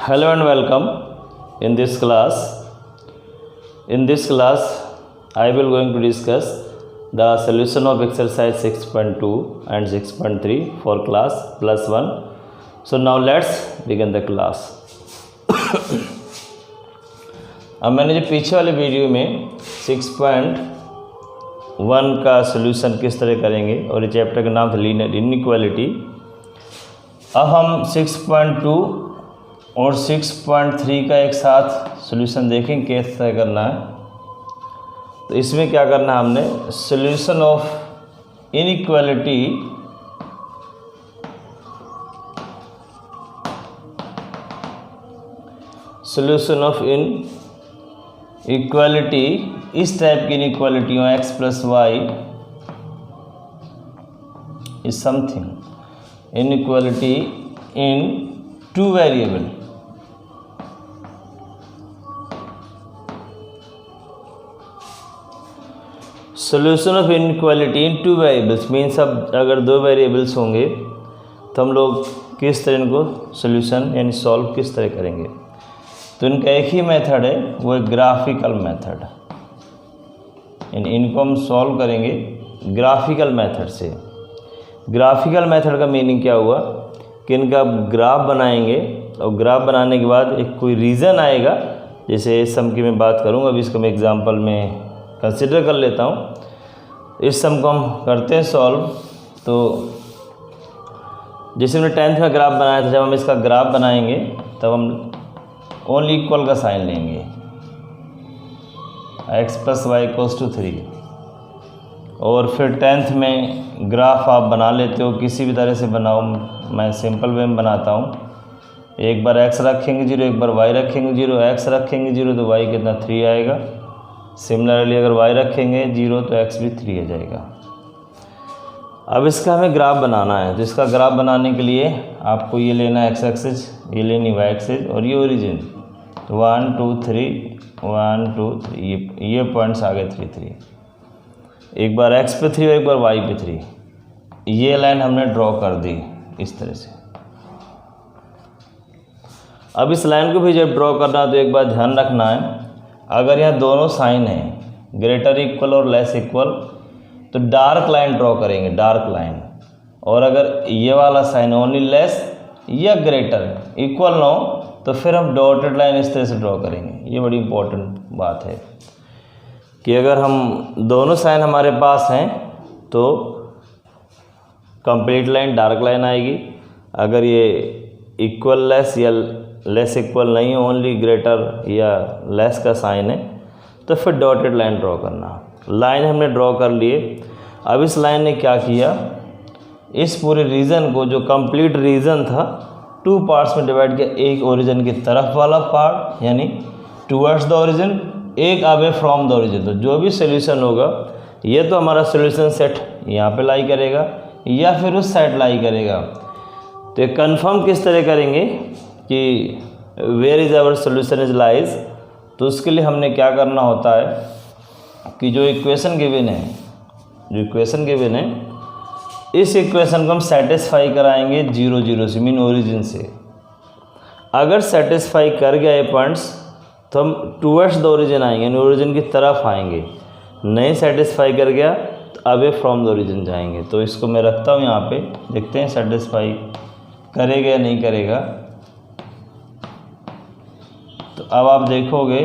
Hello and welcome in this class. In this class, I will going to discuss the solution of exercise 6.2 and 6.3 for class +1. So now let's begin the class. अब मैंने जो पीछे वाले video में 6.1 का solution किस तरह करेंगे और ये चैप्टर का नाम था लीनियर इनइक्वालिटी। अब हम 6.2 और 6.3 का एक साथ सॉल्यूशन देखेंगे किस तरह करना है। तो इसमें क्या करना है, हमने सॉल्यूशन ऑफ इनइक्वालिटी इक्वालिटी इस टाइप की इनइक्वालिटी हो x + y is something inequality in 2 variable. Solution of inequality in 2 variables means अब अगर 2 वेरिएबल्स होंगे तो हम लोग किस तरह इनको सॉल्यूशन यानी सॉल्व किस तरह करेंगे। तो इनका एक ही मेथड है, वो है ग्राफिकल मेथड। इनको हम सॉल्व करेंगे ग्राफिकल मेथड से। ग्राफिकल मेथड का मीनिंग क्या हुआ कि इनका ग्राफ बनाएंगे और ग्राफ बनाने के बाद एक कोई रीज़न आएगा। जैसे इस सम की मैं बात करूँगा, अभी इसको मैं एग्जांपल में कंसिडर कर लेता हूँ। इस सम को हम करते हैं सॉल्व। तो जैसे हमने 10th में ग्राफ बनाया था, जब हम इसका ग्राफ बनाएंगे तब हम ओनली इक्वल का साइन लेंगे, x + y = 3। और फिर 10th में ग्राफ आप बना लेते हो, किसी भी तरह से बनाओ, मैं सिंपल वे में बनाता हूँ। एक बार x रखेंगे 0, एक बार y रखेंगे 0। x रखेंगे 0 तो y कितना 3 आएगा। सिमिलरली अगर y रखेंगे 0 तो x भी 3 आ जाएगा। अब इसका हमें ग्राफ बनाना है। तो इसका ग्राफ बनाने के लिए आपको ये लेना है x एक्सिस, ये लेनी y एक्सिस और ये ओरिजिन। तो 1 2 3 1 2 3 ये पॉइंट्स आ गए 3 3। एक बार x पे 3 और एक बार y पे 3। ये लाइन हमने ड्रॉ कर दी इस तरह से। अब इस लाइन को भी जब ड्रॉ करना तो एक बात ध्यान रखना है, अगर यहाँ दोनों साइन हैं ग्रेटर इक्वल और लेस इक्वल तो डार्क लाइन ड्रॉ करेंगे, डार्क लाइन। और अगर ये वाला साइन ओनली लेस या ग्रेटर इक्वल ना हो तो फिर हम डॉटेड लाइन इस तरह से ड्रॉ करेंगे। ये बड़ी इंपॉर्टेंट बात है कि अगर हम दोनों साइन हमारे पास हैं तो कंप्लीट लाइन डार्क लाइन आएगी। अगर ये इक्वल लेस या लेस इक्वल नहीं है, ओनली ग्रेटर या लेस का साइन है, तो फिर डॉटेड लाइन ड्रॉ करना। लाइन हमने ड्रॉ कर लिए। अब इस लाइन ने क्या किया, इस पूरे रीजन को, जो कंप्लीट रीजन था, 2 पार्ट्स में डिवाइड किया। एक ओरिजिन की तरफ वाला पार्ट यानी टुवर्ड्स द ओरिजिन, एक अवे फ्रॉम द ओरिजिन। तो जो भी सोल्यूशन होगा, ये तो हमारा सोल्यूशन सेट यहाँ पे लाई करेगा या फिर उस साइड लाई करेगा। तो कंफर्म किस तरह करेंगे कि where is our solution is lies. तो उसके लिए हमने क्या करना होता है कि जो इक्वेशन गिवन है, इस इक्वेशन को हम सेटिस्फाई कराएंगे 0 0 से, मीन ओरिजिन से। अगर सेटिस्फाई कर गया ये पॉइंट्स तो हम टुवर्ड्स द ओरिजिन आएंगे, यानी ओरिजिन की तरफ आएंगे। नहीं सेटिस्फाई कर गया तो अवे फ्रॉम द ओरिजिन जाएंगे। तो इसको मैं रखता हूँ यहाँ पे, देखते हैं सेटिस्फाई करेगा या नहीं करेगा। तो अब आप देखोगे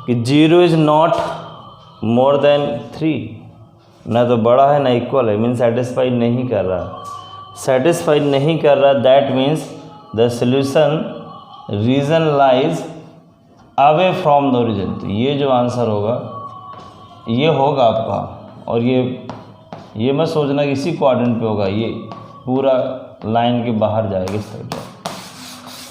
कि 0 इज़ नॉट मोर देन 3, ना तो बड़ा है ना इक्वल है, मीन सेटिस्फाई नहीं कर रहा। सेटिस्फाई नहीं कर रहा, that means the solution region lies away from the origin. तो ये जो आंसर होगा ये होगा आपका। और ये मत सोचना कि इसी क्वाड्रेंट पे होगा, ये पूरा लाइन के बाहर जाएगा इस तरह।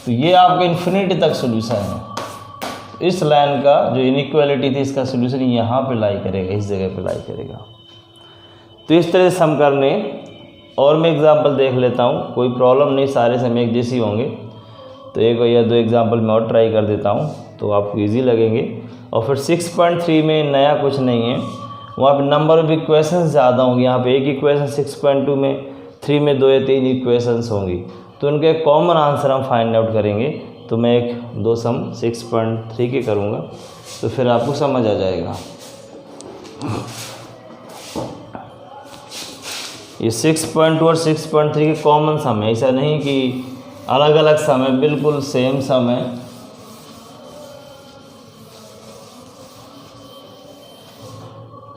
तो ये आपका इन्फिनिटी तक सॉल्यूशन है। इस लाइन का जो इनइक्वालिटी थी, इसका सॉल्यूशन यहाँ पे लाई करेगा, इस जगह पे लाई करेगा। तो इस तरह से सम करने। और मैं एग्जांपल देख लेता हूँ, कोई प्रॉब्लम नहीं, सारे सम एक जैसे होंगे। तो 1 या 2 एग्जांपल मैं और ट्राई कर देता हूँ तो आपको इजी लगेंगे। और फिर 6.3 में नया कुछ नहीं है, वहाँ पे नंबर ऑफ इक्वेशंस ज़्यादा होंगे। यहाँ पे एक इक्वेशन 6.2 में 3 में 2 या 3 इक्वेशंस होंगी। तो उनके कॉमन आंसर हम फाइंड आउट करेंगे। तो मैं एक दो सम 6.3 के करूँगा तो फिर आपको समझ आ जाएगा। ये 6.2 और 6.3 के कॉमन सम है, ऐसा नहीं कि अलग अलग सम है, बिल्कुल सेम सम है।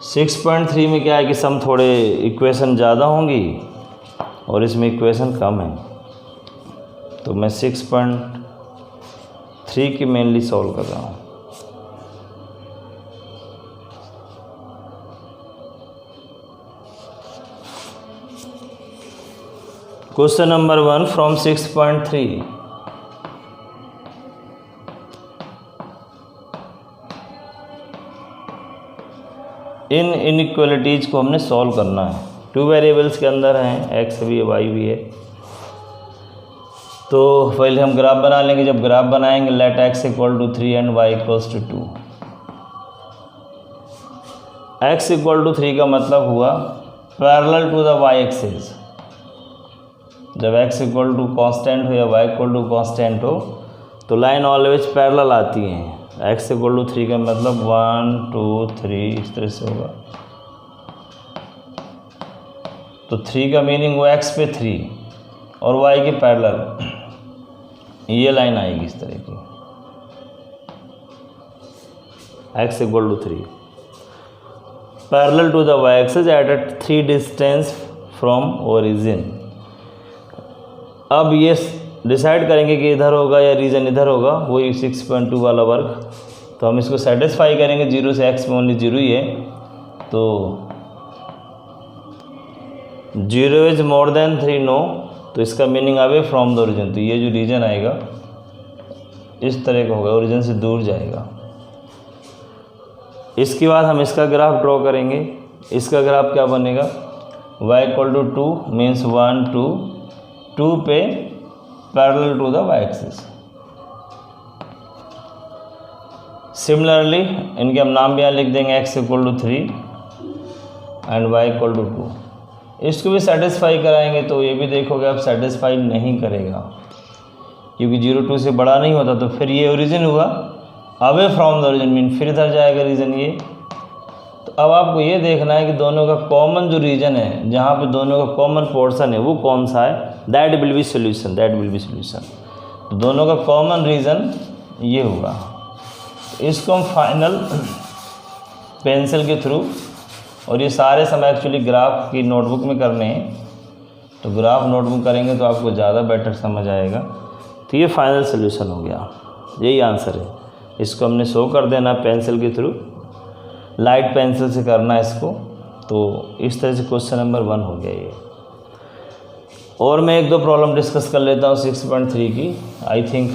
सिक्स 6.3 में क्या है कि सम थोड़े इक्वेशन ज़्यादा होंगी और इसमें इक्वेशन कम है, तो मैं 6.3 की मेनली सॉल्व कर रहा हूँ। Question number 1 from 6.3। In inequalities को हमने सॉल्व करना है। 2 वेरिएबल्स के अंदर हैं, x भी है y भी है। तो पहले हम ग्राफ बना लेंगे। जब ग्राफ बनाएंगे let x equal to 3 and y equals to 2। x equal to 3 का मतलब हुआ parallel to the y axis. जब x इक्वल टू कॉन्स्टेंट हो या y इक्वल टू कॉन्स्टेंट हो तो लाइन ऑलवेज पैरेलल आती हैं। x इक्वल टू 3 का मतलब 1 2 3 इस तरह से होगा। तो 3 का मीनिंग वो x पे 3 और y के पैरेलल, ये लाइन आएगी इस तरह की। x equal to 3 parallel to the y axis at 3 distance from origin. अब ये डिसाइड करेंगे कि इधर होगा या रीजन इधर होगा, वही 6.2 वाला वर्क। तो हम इसको सेटिस्फाई करेंगे। 0 से x में ओनली 0 ही है, तो 0 इज मोर देन 3 नो, तो इसका meaning away from the origin. तो ये जो रीजन आएगा इस तरह का होगा, ओरिजिन से दूर जाएगा। इसके बाद हम इसका ग्राफ ड्रॉ करेंगे। इसका ग्राफ क्या बनेगा, y इक्वल टू 2 मीन्स 1 2 2 पे parallel to the y axis. Similarly इनके हम नाम भी यहाँ लिख देंगे, x equal to 3 and y equal to 2। इसको भी सेटिस्फाई कराएंगे तो ये भी देखोगे आप सेटिस्फाई नहीं करेगा, क्योंकि 0 2 से बड़ा नहीं होता। तो फिर ये ओरिजिन हुआ away from the origin, mean फिर इधर जाएगा रीजन ये। तो अब आपको ये देखना है कि दोनों का कॉमन जो रीजन है, जहाँ पे दोनों का कॉमन पोर्शन है वो कौन सा है। That will be solution, that will be solution. तो दोनों का कॉमन रीजन ये होगा। तो इसको हम फाइनल पेंसिल के थ्रू, और ये सारे समय एक्चुअली ग्राफ की नोटबुक में करने हैं, तो ग्राफ नोटबुक करेंगे तो आपको ज़्यादा बेटर समझ आएगा। तो ये फाइनल सोल्यूशन हो गया, यही आंसर है। इसको हमने शो कर देना पेंसिल के थ्रू, लाइट पेंसिल से करना है इसको। तो इस तरह से क्वेश्चन नंबर 1 हो गया ये। और मैं एक दो प्रॉब्लम डिस्कस कर लेता हूँ 6.3 की। आई थिंक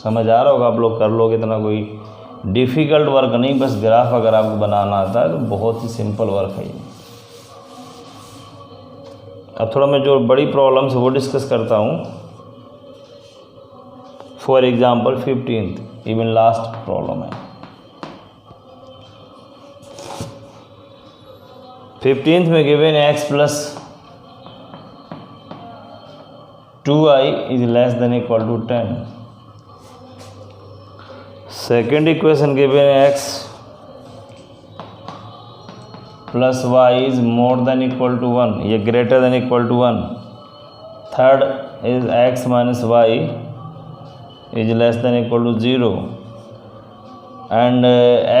समझ आ रहा होगा, आप लोग कर लोगे, इतना कोई डिफ़िकल्ट वर्क नहीं। बस ग्राफ अगर आपको बनाना आता है तो बहुत ही सिंपल वर्क है ये। अब थोड़ा मैं जो बड़ी प्रॉब्लम्स है वो डिस्कस करता हूँ। For example 15th, even last problem है। 15th में given x plus 2i is less than equal to 10। Second equation given x plus y is more than equal to 1, ये greater than equal to 1। Third is x minus y is less than equal to 0 and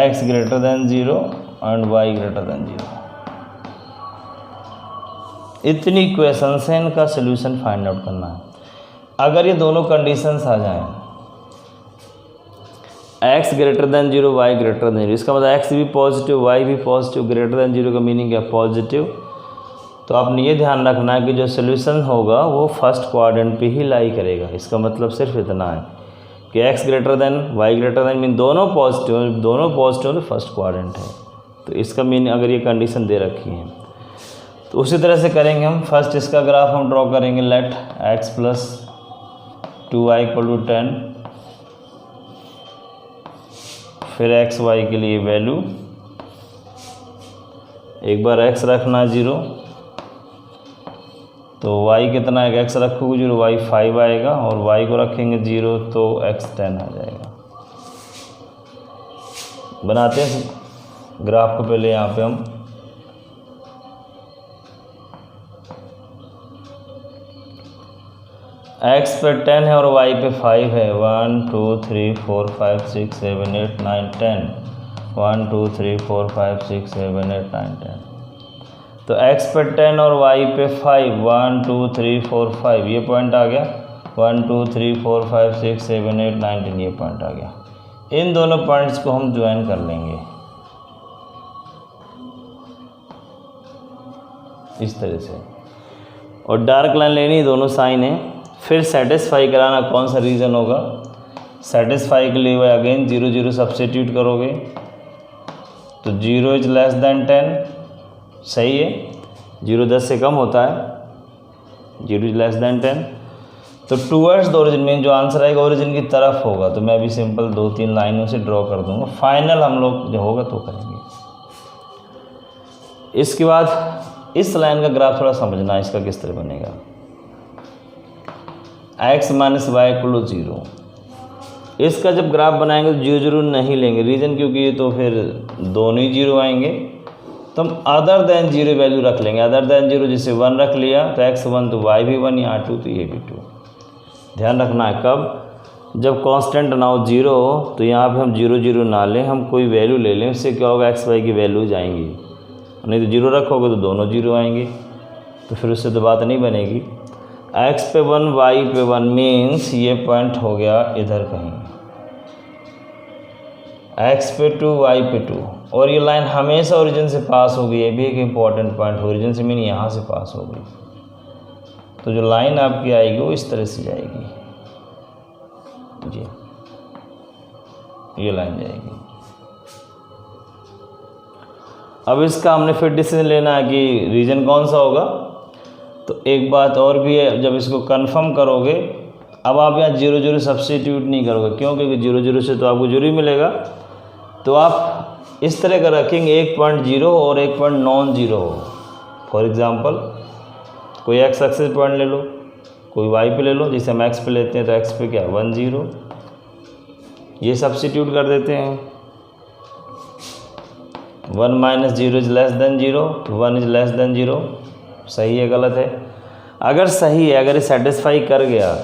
x greater than 0 and y greater than 0। इतनी equations हैं, इनका solution find out करना है। अगर ये दोनों conditions आ जाएं, x greater than 0 y greater than 0, इसका मतलब x भी पॉजिटिव y भी पॉजिटिव, ग्रेटर देन 0 का मीनिंग है पॉजिटिव। तो आपने ये ध्यान रखना है कि जो सोल्यूशन होगा वो फर्स्ट क्वाड्रेंट पे ही लाई करेगा। इसका मतलब सिर्फ इतना है कि x greater then y greater then mean दोनों पॉजिटिव तो फर्स्ट क्वाड्रेंट है। तो इसका मीनिंग अगर ये कंडीशन दे रखी है तो उसी तरह से करेंगे हम। फर्स्ट इसका ग्राफ हम ड्रॉ करेंगे। Let x plus 2y equal to 10, फिर x y के लिए वैल्यू, एक बार x रखना 0, तो y कितना आएगा, x रखोगे 0, y 5 आएगा, और y को रखेंगे 0 तो x 10 आ जाएगा। बनाते हैं ग्राफ को पहले यहाँ पे हम। x पे 10 है और y पे 5 है। 1 2 3 4 5 6 7 8 9 10। 1 2 3 4 5 6 7 8 9 10। तो x पे 10 और y पे 5, 1 2 3 4 5 ये पॉइंट आ गया। 1 2 3 4 5 6 7 8 9 10 ये पॉइंट आ गया। इन दोनों पॉइंट्स को हम ज्वाइन कर लेंगे इस तरह से, और डार्क लाइन लेनी, दोनों साइन है। फिर सेटिस्फाई कराना, कौन सा रीजन होगा। सेटिस्फाई के लिए अगेन 0 0 सब्स्टिट्यूट करोगे तो 0 इज लेस देन 10, सही है। 0 10 से कम होता है, 0 इज लेस देन 10। तो टूवर्ड्स द ओरिजिन में जो आंसर आएगा ओरिजिन की तरफ होगा। तो मैं अभी सिंपल 2-3 लाइनों से ड्रॉ कर दूंगा, फाइनल हम लोग जो होगा तो करेंगे। इसके बाद इस लाइन का ग्राफ थोड़ा समझना, इसका किस तरह बनेगा। x माइनस वाई इक्वल 0, इसका जब ग्राफ बनाएंगे तो 0 0 नहीं लेंगे, रीज़न क्योंकि ये तो फिर दोनों ही 0 आएंगे। तो हम अदर देन 0 वैल्यू रख लेंगे। अदर देन 0 जैसे 1 रख लिया तो x 1 तो y भी 1, यहाँ 2 तो ये भी 2। ध्यान रखना है कब, जब कांस्टेंट ना हो 0 हो तो यहाँ पे हम 0 0 ना लें, हम कोई वैल्यू ले लें। उससे क्या होगा, x y की वैल्यू जाएंगी। नहीं तो 0 रखोगे तो दोनों 0 आएंगे, तो फिर उससे तो बात नहीं बनेगी। x पे 1 y पे 1 मीन्स ये पॉइंट हो गया इधर कहीं, x पे 2 y पे 2, और ये लाइन हमेशा ओरिजिन से पास होगी। ये भी एक इम्पॉर्टेंट पॉइंट, ओरिजिन से मीन यहाँ से पास होगी। तो जो लाइन आपकी आएगी वो इस तरह से जाएगी जी, ये लाइन जाएगी। अब इसका हमने फिर डिसीजन लेना है कि रीजन कौन सा होगा। तो एक बात और भी है, जब इसको कंफर्म करोगे, अब आप यहाँ 0 0 सब्स्टिट्यूट नहीं करोगे, क्यों, क्योंकि 0 0 से तो आपको 0 ही मिलेगा। तो आप इस तरह का रखेंगे, एक पॉइंट 0 और एक पॉइंट नॉन 0 हो। फॉर एग्जांपल कोई x एक्सिस पॉइंट ले लो, कोई y पे ले लो। जैसे हम x पे लेते हैं तो x पे क्या 1 0, ये सब्स्टिट्यूट कर देते हैं। 1 minus 0 is less then 0, 1 is less then 0। सही है गलत है? अगर सही है, अगर ये सेटिस्फाई कर गया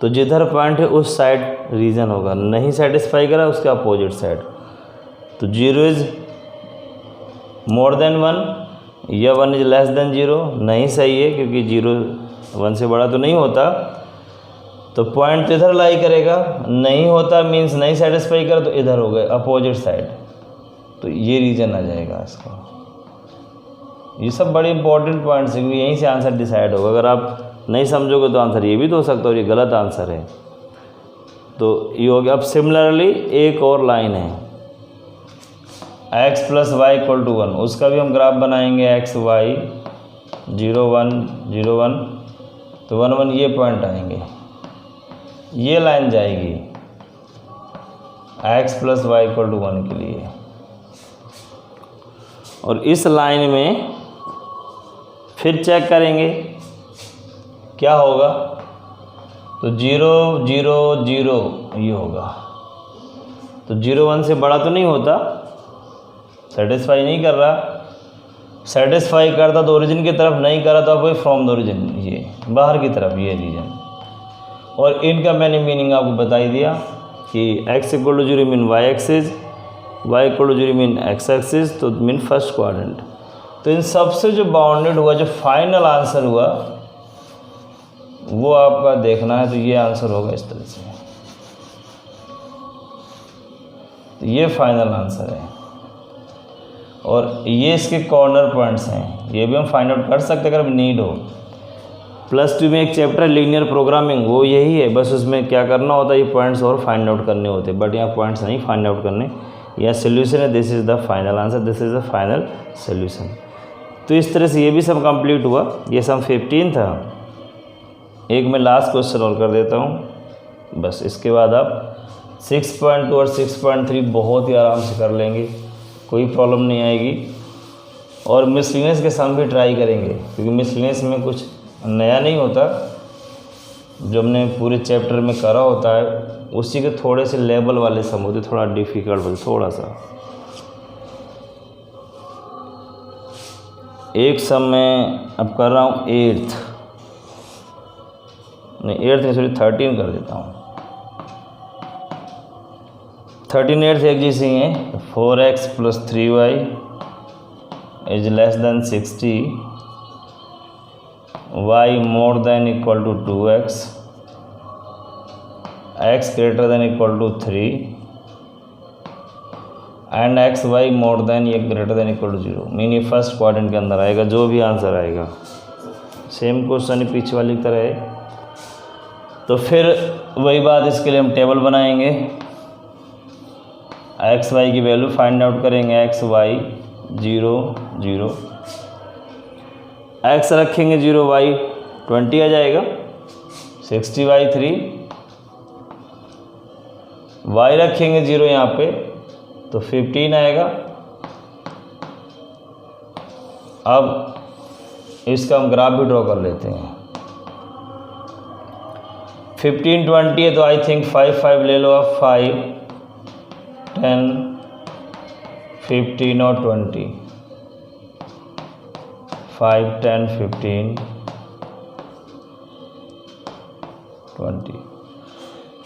तो जिधर पॉइंट है उस साइड रीजन होगा, नहीं सेटिस्फाई करा उसके अपोजिट साइड। तो 0 इज मोर देन 1 या 1 इज लेस देन 0 नहीं सही है, क्योंकि 0 1 से बड़ा तो नहीं होता। तो पॉइंट इधर लाई करेगा, नहीं होता मीन्स नहीं सेटिस्फाई करा तो इधर हो गए अपोजिट साइड। तो ये रीजन आ जाएगा इसका। ये सब बड़े इंपॉर्टेंट पॉइंट्स हैं, क्योंकि यहीं से आंसर डिसाइड होगा। अगर आप नहीं समझोगे तो आंसर ये भी तो हो सकता है और ये गलत आंसर है। तो ये हो गया। अब सिमिलरली एक और लाइन है x plus y equal to 1, उसका भी हम ग्राफ बनाएंगे। x y 0 1 0 1, तो 1 1 ये पॉइंट आएंगे, ये लाइन जाएगी x plus y equal to 1 के लिए। और इस लाइन में फिर चेक करेंगे क्या होगा। तो 0 0 0 ये होगा। तो 0 1 से बड़ा तो नहीं होता, सेटिस्फाई नहीं कर रहा। सेटिस्फाई करता तो ओरिजिन की तरफ, नहीं करा तो कोई फ्रॉम द ओरिजिन, ये बाहर की तरफ, ये रीजन। और इनका मैंने मीनिंग आपको बता ही दिया कि x equal to 0 mean y axis, y equal to 0 mean x axis, तो मीन फर्स्ट क्वाड्रेंट। तो इन सबसे जो बाउंडेड हुआ, जो फाइनल आंसर हुआ, वो आपका देखना है। तो ये आंसर होगा इस तरह से, तो ये फाइनल आंसर है। और ये इसके कॉर्नर पॉइंट्स हैं, ये भी हम फाइंड आउट कर सकते हैं अगर नीड हो। +2 में एक चैप्टर है लीनियर प्रोग्रामिंग, वो यही है, बस उसमें क्या करना होता है, ये पॉइंट्स और फाइंड आउट करने होते हैं। बट यहाँ पॉइंट्स नहीं फाइंड आउट करने, यह सोल्यूशन है। This is the final answer, this is the final solution. तो इस तरह से ये भी सम कंप्लीट हुआ। ये सम 15 था। एक मैं लास्ट क्वेश्चन और कर देता हूँ बस, इसके बाद आप 6.2 और 6.3 बहुत ही आराम से कर लेंगे, कोई प्रॉब्लम नहीं आएगी। और मिसलिनियस के सम भी ट्राई करेंगे, क्योंकि मिसलिनियस में कुछ नया नहीं होता, जो हमने पूरे चैप्टर में करा होता है उसी के थोड़े से लेवल वाले सम होते, थोड़ा डिफ़िकल्ट होते, थोड़ा सा। एक सम में अब कर रहा हूँ 8th नहीं 13 कर देता हूँ। 13 8 एक जैसी हैं। 4x + 3y is less than 60, y more than equal to 2x, x greater than equal to 3 and X Y more than या greater than equal to 0। Mean ये फर्स्ट क्वाड्रेंट के अंदर आएगा, जो भी आंसर आएगा। सेम क्वेश्चन पीछे वाली की तरह है। तो फिर वही बात, इसके लिए हम टेबल बनाएंगे। एक्स वाई की वैल्यू फाइंड आउट करेंगे। एक्स वाई 0 0, एक्स रखेंगे 0, वाई 20 आ जाएगा, 60/3। वाई रखेंगे 0 यहाँ पे तो 15 आएगा। अब इसका हम ग्राफ भी ड्रॉ कर लेते हैं। 15 20 है तो आई थिंक 5 5 ले लो आप। 5 10 15 और 20, 5 10 15 20।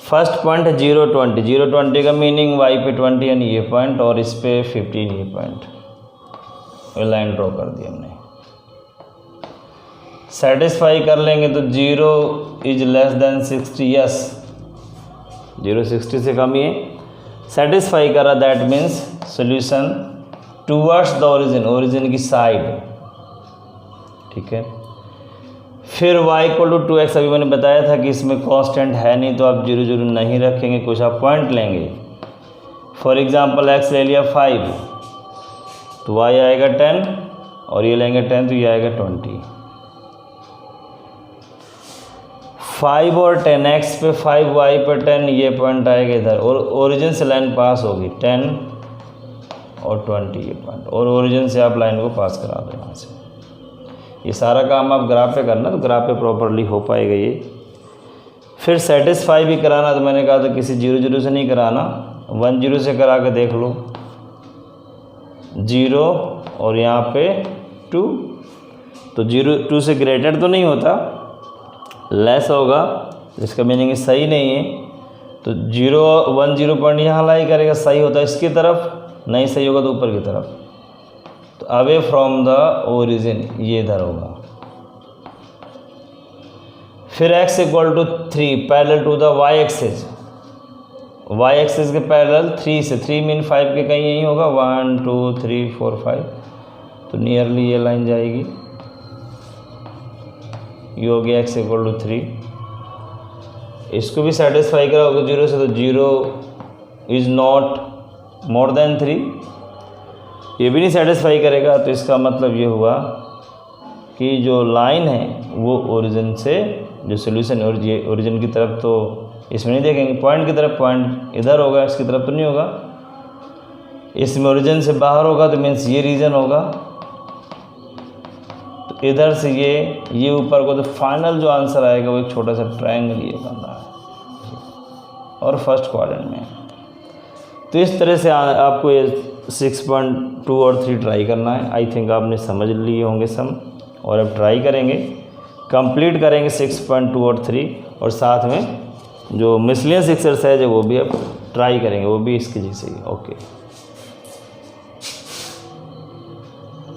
फर्स्ट पॉइंट है 0 20। 0 20 का मीनिंग y पे 20 यानी ये पॉइंट, और इस पे 15 ये पॉइंट। ये लाइन ड्रॉ कर दी हमने। सेटिस्फाई कर लेंगे तो 0 इज लेस देन 60। यस, 0 60 से कम ही है। सेटिस्फाई करा, that means solution towards the origin, origin की साइड। ठीक है। फिर y = 2x, अभी मैंने बताया था कि इसमें कांस्टेंट है नहीं तो आप 0 0 नहीं रखेंगे, कुछ आप पॉइंट लेंगे। फॉर एग्जांपल x ले लिया 5 तो y आएगा 10, और ये लेंगे 10 तो ये आएगा 20। 5 और 10, x पे 5 y पे 10, ये पॉइंट आएगा इधर, और ओरिजिन से लाइन पास होगी 10 और 20 ये पॉइंट, और ओरिजिन से आप लाइन को पास करा दो यहाँ से। ये सारा काम आप ग्राफ पे करना, तो ग्राफ पे प्रॉपरली हो पाएगा ये। फिर सेटिस्फाई भी कराना, तो मैंने कहा था किसी 0 0 से नहीं कराना, 1 0 से करा के देख लो। 0 और यहाँ पे 2, तो 0 2 से ग्रेटर तो नहीं होता, लेस होगा, इसका मीनिंग सही नहीं है। तो 0 1 0 पॉइंट यहाँ लाई करेगा, सही होता है इसकी तरफ, नहीं सही होगा तो ऊपर की तरफ। तो अवे फ्रॉम द ओरिजिन ये इधर होगा। फिर x = 3 parallel to the y axis, y axis के पैरेलल 3 से, 3 मीन 5 के कहीं यही होगा, 1 2 3 4 5, तो नियरली ये लाइन जाएगी। ये हो गया x = 3। इसको भी सेटिस्फाई करा होगा 0 से, तो 0 इज़ नॉट मोर देन 3, ये भी नहीं सेटिस्फाई करेगा। तो इसका मतलब ये हुआ कि जो लाइन है वो ओरिजिन से, जो सोल्यूशन ओरिजिन की तरफ, तो इसमें नहीं देखेंगे पॉइंट की तरफ, पॉइंट इधर होगा, इसकी तरफ तो नहीं होगा। इसमें ओरिजिन से बाहर होगा तो मीन्स ये रीजन होगा, तो इधर से ये ऊपर को, तो फाइनल जो आंसर आएगा वो एक छोटा सा ट्रायंगल ये बन रहा है, और फर्स्ट क्वाड्रेंट में। तो इस तरह से आपको ये 6.2 और 3 ट्राई करना है। आई थिंक आपने समझ लिए होंगे सम, और अब ट्राई करेंगे, कंप्लीट करेंगे 6.2 और 3, और साथ में जो मिसलेनियस एक्सरसाइज है वो भी अब ट्राई करेंगे, वो भी इसके जैसे ही। ओके।